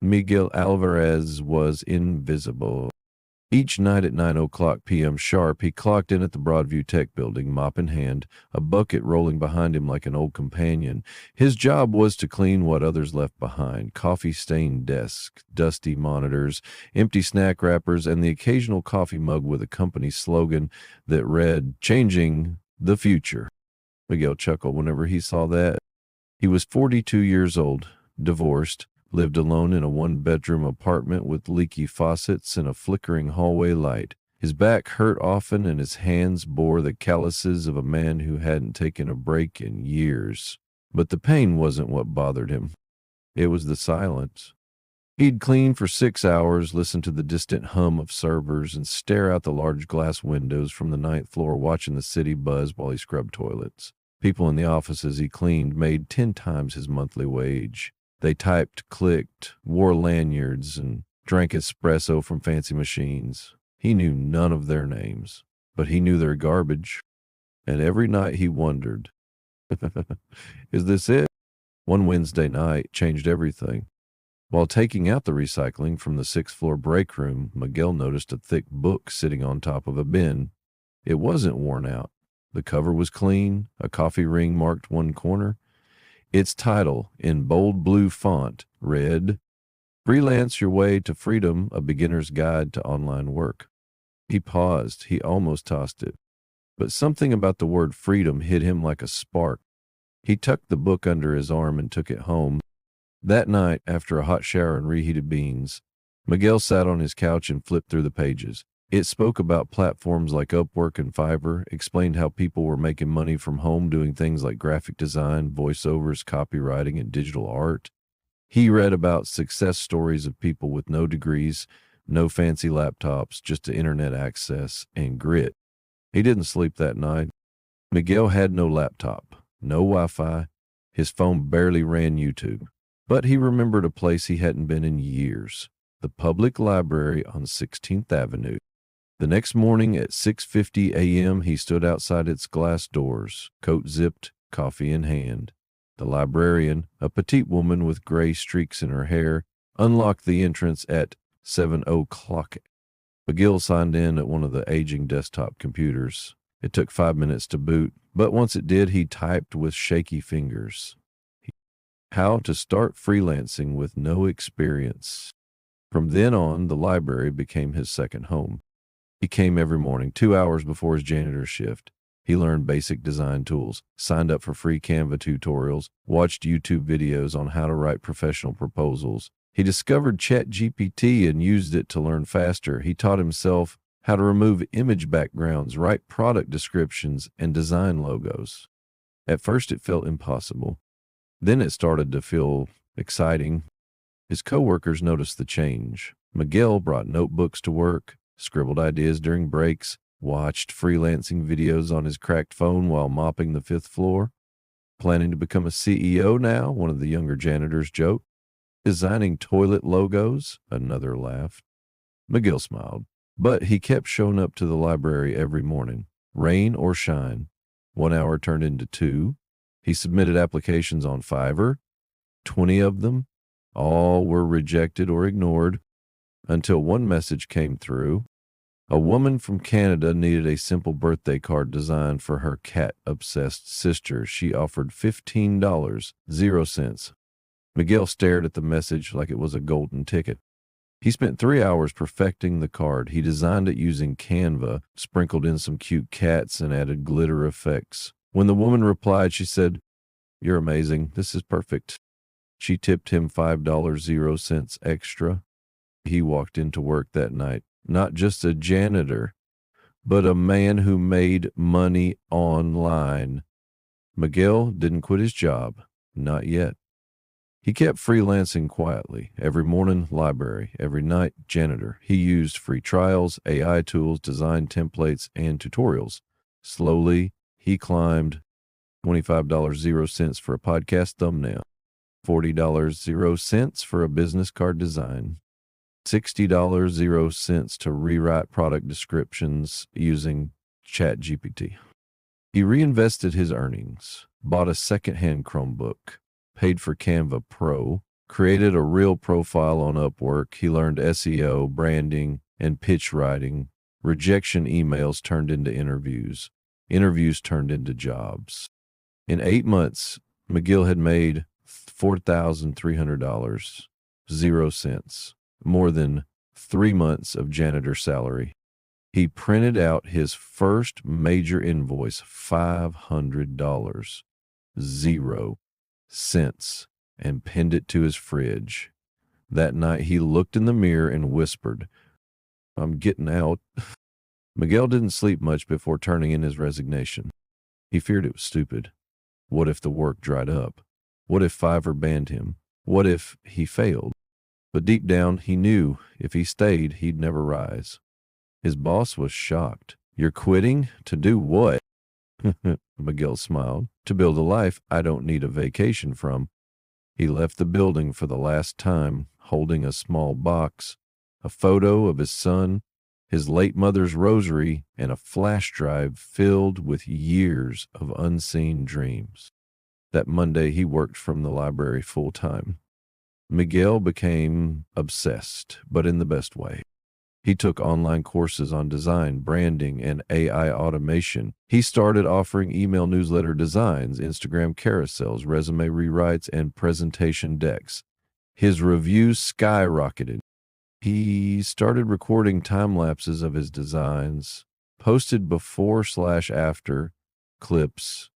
Miguel Alvarez was invisible. Each night at 9 o'clock p.m. sharp, he clocked in at the Broadview Tech Building, mop in hand, a bucket rolling behind him like an old companion. His job was to clean what others left behind: coffee-stained desks, dusty monitors, empty snack wrappers, and the occasional coffee mug with a company slogan that read, "Changing the Future." Miguel chuckled whenever he saw that. He was 42 years old, divorced, lived alone in a one-bedroom apartment with leaky faucets and a flickering hallway light. His back hurt often and his hands bore the calluses of a man who hadn't taken a break in years. But the pain wasn't what bothered him. It was the silence. He'd clean for 6 hours, listen to the distant hum of servers, and stare out the large glass windows from the 9th floor watching the city buzz while he scrubbed toilets. People in the offices he cleaned made 10 times his monthly wage. They typed, clicked, wore lanyards, and drank espresso from fancy machines. He knew none of their names, but he knew their garbage. And every night he wondered, is this it? One Wednesday night changed everything. While taking out the recycling from the 6th floor break room, Miguel noticed a thick book sitting on top of a bin. It wasn't worn out. The cover was clean, a coffee ring marked one corner. Its title, in bold blue font, read, "Freelance Your Way to Freedom, A Beginner's Guide to Online Work." He paused. He almost tossed it. But something about the word freedom hit him like a spark. He tucked the book under his arm and took it home. That night, after a hot shower and reheated beans, Miguel sat on his couch and flipped through the pages. It spoke about platforms like Upwork and Fiverr, explained how people were making money from home doing things like graphic design, voiceovers, copywriting, and digital art. He read about success stories of people with no degrees, no fancy laptops, just internet access and grit. He didn't sleep that night. Miguel had no laptop, no Wi-Fi. His phone barely ran YouTube. But he remembered a place he hadn't been in years, the public library on 16th Avenue. The next morning at 6:50 a.m., he stood outside its glass doors, coat zipped, coffee in hand. The librarian, a petite woman with gray streaks in her hair, unlocked the entrance at 7 o'clock. Miguel signed in at one of the aging desktop computers. It took 5 minutes to boot, but once it did, he typed with shaky fingers. How to start freelancing with no experience. From then on, the library became his second home. He came every morning, 2 hours before his janitor shift. He learned basic design tools, signed up for free Canva tutorials, watched YouTube videos on how to write professional proposals. He discovered ChatGPT and used it to learn faster. He taught himself how to remove image backgrounds, write product descriptions, and design logos. At first, it felt impossible. Then it started to feel exciting. His coworkers noticed the change. Miguel brought notebooks to work, scribbled ideas during breaks, watched freelancing videos on his cracked phone while mopping the 5th floor. Planning to become a CEO now, one of the younger janitors joked. Designing toilet logos, another laughed. Miguel smiled, but he kept showing up to the library every morning, rain or shine. 1 hour turned into 2. He submitted applications on Fiverr, 20 of them. All were rejected or ignored until one message came through. A woman from Canada needed a simple birthday card designed for her cat-obsessed sister. She offered $15, 0 cents. Miguel stared at the message like it was a golden ticket. He spent 3 hours perfecting the card. He designed it using Canva, sprinkled in some cute cats, and added glitter effects. When the woman replied, she said, "You're amazing. This is perfect." She tipped him $5, 0 cents extra. He walked into work that night, not just a janitor, but a man who made money online. Miguel didn't quit his job, not yet. He kept freelancing quietly. Every morning, library. Every night, janitor. He used free trials, AI tools, design templates, and tutorials. Slowly, he climbed $25, 0 cents for a podcast thumbnail, $40, 0 cents for a business card design, $60, 0 cents to rewrite product descriptions using ChatGPT. He reinvested his earnings, bought a secondhand Chromebook, paid for Canva Pro, created a real profile on Upwork. He learned SEO, branding, and pitch writing. Rejection emails turned into interviews. Interviews turned into jobs. In 8 months, Miguel had made $4,300, 0 cents, more than 3 months of janitor salary. He printed out his first major invoice, $500, 0 cents, and pinned it to his fridge. That night, he looked in the mirror and whispered, "I'm getting out." Miguel didn't sleep much before turning in his resignation. He feared it was stupid. What if the work dried up? What if Fiverr banned him? What if he failed? But deep down, he knew if he stayed, he'd never rise. His boss was shocked. "You're quitting? To do what?" Miguel smiled. "To build a life I don't need a vacation from." He left the building for the last time, holding a small box, a photo of his son, his late mother's rosary, and a flash drive filled with years of unseen dreams. That Monday, he worked from the library full time. Miguel became obsessed, but in the best way. He took online courses on design, branding, and AI automation. He started offering email newsletter designs, Instagram carousels, resume rewrites, and presentation decks. His reviews skyrocketed. He started recording time lapses of his designs, posted before/after clips,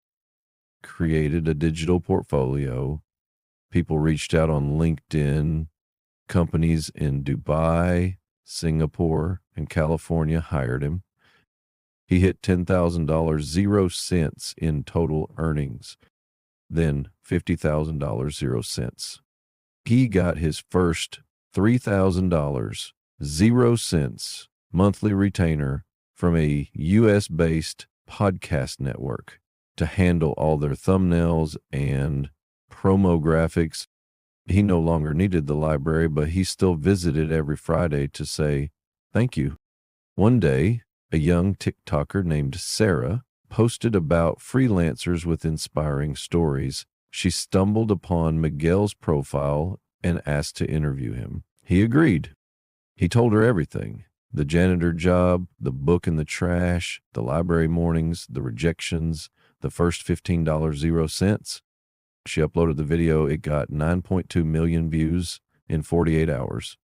created a digital portfolio. People reached out on LinkedIn. Companies in Dubai, Singapore, and California hired him. He hit $10,000, 0 cents in total earnings, then $50,000, 0 cents. He got his first $3,000, 0 cents monthly retainer from a US-based podcast network to handle all their thumbnails and promo graphics. He no longer needed the library, but he still visited every Friday to say thank you. One day, a young TikToker named Sarah posted about freelancers with inspiring stories. She stumbled upon Miguel's profile and asked to interview him. He agreed. He told her everything: the janitor job, the book in the trash, the library mornings, the rejections, the first $15, 0 cents. She uploaded the video. It got 9.2 million views in 48 hours.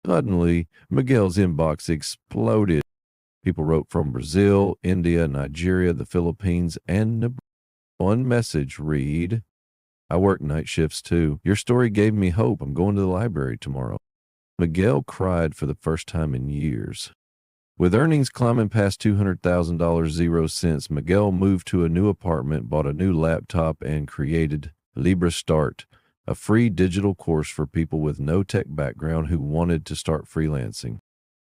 Suddenly, Miguel's inbox exploded. People wrote from Brazil, India, Nigeria, the Philippines, and Nebraska. One message read, "I work night shifts too. Your story gave me hope. I'm going to the library tomorrow." Miguel cried for the first time in years. With earnings climbing past $200,000, 0 cents, Miguel moved to a new apartment, bought a new laptop, and created Libra Start, a free digital course for people with no tech background who wanted to start freelancing.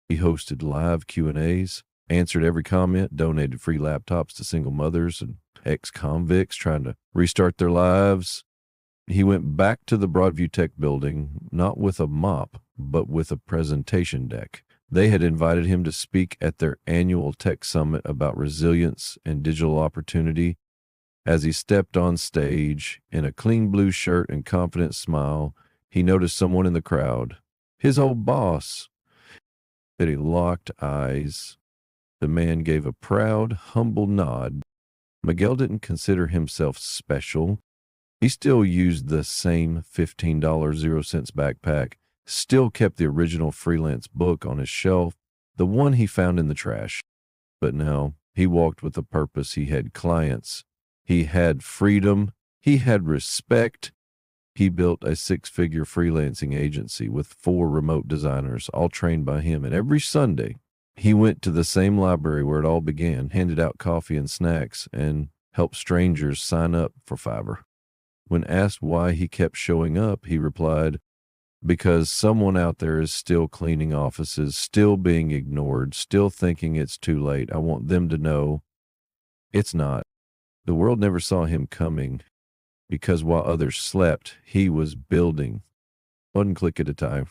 He hosted live Q&As, answered every comment, donated free laptops to single mothers and ex-convicts trying to restart their lives. He went back to the Broadview Tech building, not with a mop, but with a presentation deck. They had invited him to speak at their annual tech summit about resilience and digital opportunity. As he stepped on stage in a clean blue shirt and confident smile, he noticed someone in the crowd, his old boss. He locked eyes. The man gave a proud, humble nod. Miguel didn't consider himself special. He still used the same $15, 0 cents backpack, still kept the original freelance book on his shelf, the one he found in the trash. But now he walked with a purpose. He had clients. He had freedom. He had respect. He built a 6-figure freelancing agency with 4 remote designers, all trained by him. And every Sunday, he went to the same library where it all began, handed out coffee and snacks, and helped strangers sign up for Fiverr. When asked why he kept showing up, he replied, "Because someone out there is still cleaning offices, still being ignored, still thinking it's too late. I want them to know it's not." The world never saw him coming, because while others slept, he was building, one click at a time.